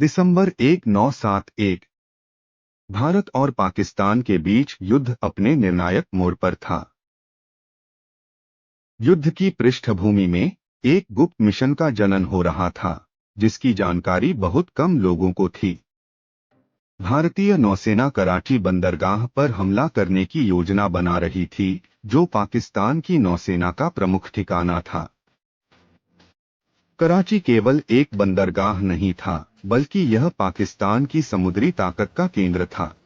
दिसंबर 1971। भारत और पाकिस्तान के बीच युद्ध अपने निर्णायक मोड़ पर था। युद्ध की पृष्ठभूमि में एक गुप्त मिशन का जनन हो रहा था, जिसकी जानकारी बहुत कम लोगों को थी। भारतीय नौसेना कराची बंदरगाह पर हमला करने की योजना बना रही थी, जो पाकिस्तान की नौसेना का प्रमुख ठिकाना था। कराची केवल एक बंदरगाह नहीं था, बल्कि यह पाकिस्तान की समुद्री ताकत का केंद्र था।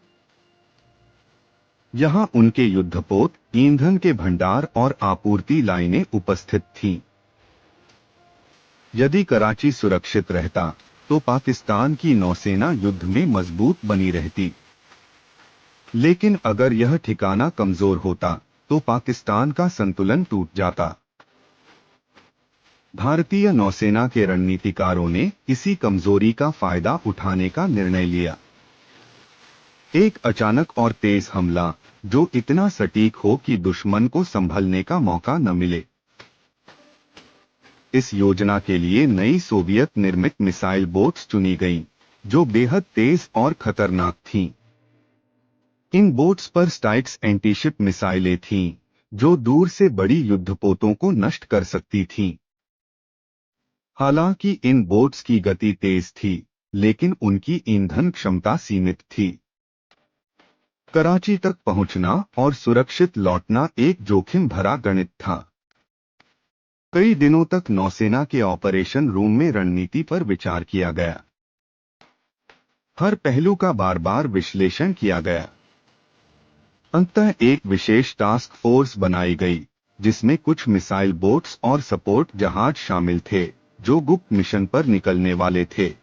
यहाँ उनके युद्धपोत, ईंधन के भंडार और आपूर्ति लाइनें उपस्थित थीं। यदि कराची सुरक्षित रहता, तो पाकिस्तान की नौसेना युद्ध में मजबूत बनी रहती। लेकिन अगर यह ठिकाना कमजोर होता, तो पाकिस्तान का संतुलन टूट जाता। भारतीय नौसेना के रणनीतिकारों ने इसी कमजोरी का फायदा उठाने का निर्णय लिया। एक अचानक और तेज हमला, जो इतना सटीक हो कि दुश्मन को संभलने का मौका न मिले। इस योजना के लिए नई सोवियत निर्मित मिसाइल बोट्स चुनी गईं, जो बेहद तेज और खतरनाक थीं। इन बोट्स पर स्टाइक्स एंटीशिप मिसाइलें थीं, जो दूर से बड़ी युद्धपोतों को नष्ट कर सकती थीं। हालांकि इन बोट्स की गति तेज थी, लेकिन उनकी ईंधन क्षमता सीमित थी। कराची तक पहुंचना और सुरक्षित लौटना एक जोखिम भरा गणित था। कई दिनों तक नौसेना के ऑपरेशन रूम में रणनीति पर विचार किया गया। हर पहलू का बार बार विश्लेषण किया गया। अंततः एक विशेष टास्क फोर्स बनाई गई, जिसमें कुछ मिसाइल बोट्स और सपोर्ट जहाज शामिल थे, जो गुप्त मिशन पर निकलने वाले थे।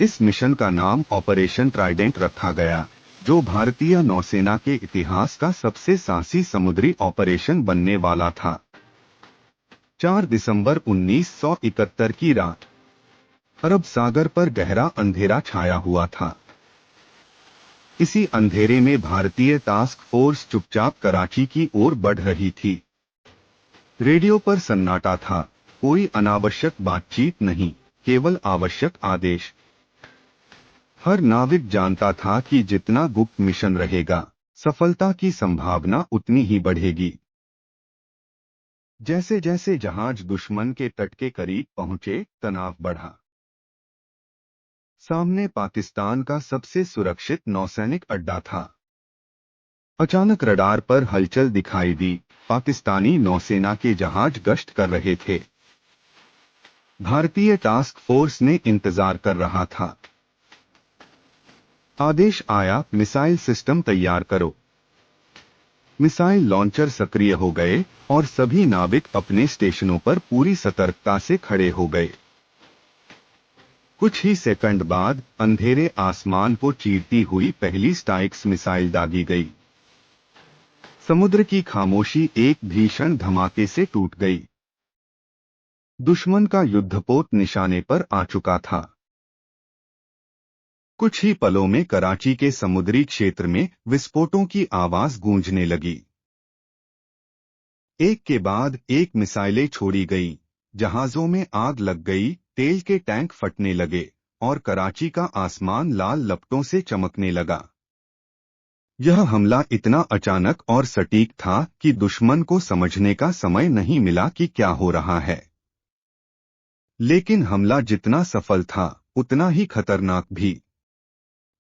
इस मिशन का नाम ऑपरेशन ट्राइडेंट रखा गया, जो भारतीय नौसेना के इतिहास का सबसे साहसी समुद्री ऑपरेशन बनने वाला था। 4 दिसंबर 1971 की रात अरब सागर पर गहरा अंधेरा छाया हुआ था। इसी अंधेरे में भारतीय टास्क फोर्स चुपचाप कराची की ओर बढ़ रही थी। रेडियो पर सन्नाटा था, कोई अनावश्यक बातचीत नहीं, केवल आवश्यक आदेश। हर नाविक जानता था कि जितना गुप्त मिशन रहेगा, सफलता की संभावना उतनी ही बढ़ेगी। जैसे जैसे जहाज दुश्मन के तट के करीब पहुंचे, तनाव बढ़ा। सामने पाकिस्तान का सबसे सुरक्षित नौसैनिक अड्डा था। अचानक रडार पर हलचल दिखाई दी। पाकिस्तानी नौसेना के जहाज गश्त कर रहे थे। भारतीय टास्क फोर्स ने इंतजार कर रहा था। आदेश आया, मिसाइल सिस्टम तैयार करो। मिसाइल लॉन्चर सक्रिय हो गए और सभी नाविक अपने स्टेशनों पर पूरी सतर्कता से खड़े हो गए। कुछ ही सेकंड बाद अंधेरे आसमान को चीरती हुई पहली स्टाइक्स मिसाइल दागी गई। समुद्र की खामोशी एक भीषण धमाके से टूट गई। दुश्मन का युद्धपोत निशाने पर आ चुका था। कुछ ही पलों में कराची के समुद्री क्षेत्र में विस्फोटों की आवाज गूंजने लगी। एक के बाद एक मिसाइलें छोड़ी गईं, जहाजों में आग लग गई, तेल के टैंक फटने लगे और कराची का आसमान लाल लपटों से चमकने लगा। यह हमला इतना अचानक और सटीक था कि दुश्मन को समझने का समय नहीं मिला कि क्या हो रहा है। लेकिन हमला जितना सफल था, उतना ही खतरनाक भी,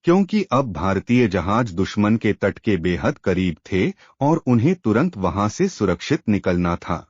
क्योंकि अब भारतीय जहाज दुश्मन के तट के बेहद करीब थे और उन्हें तुरंत वहां से सुरक्षित निकलना था।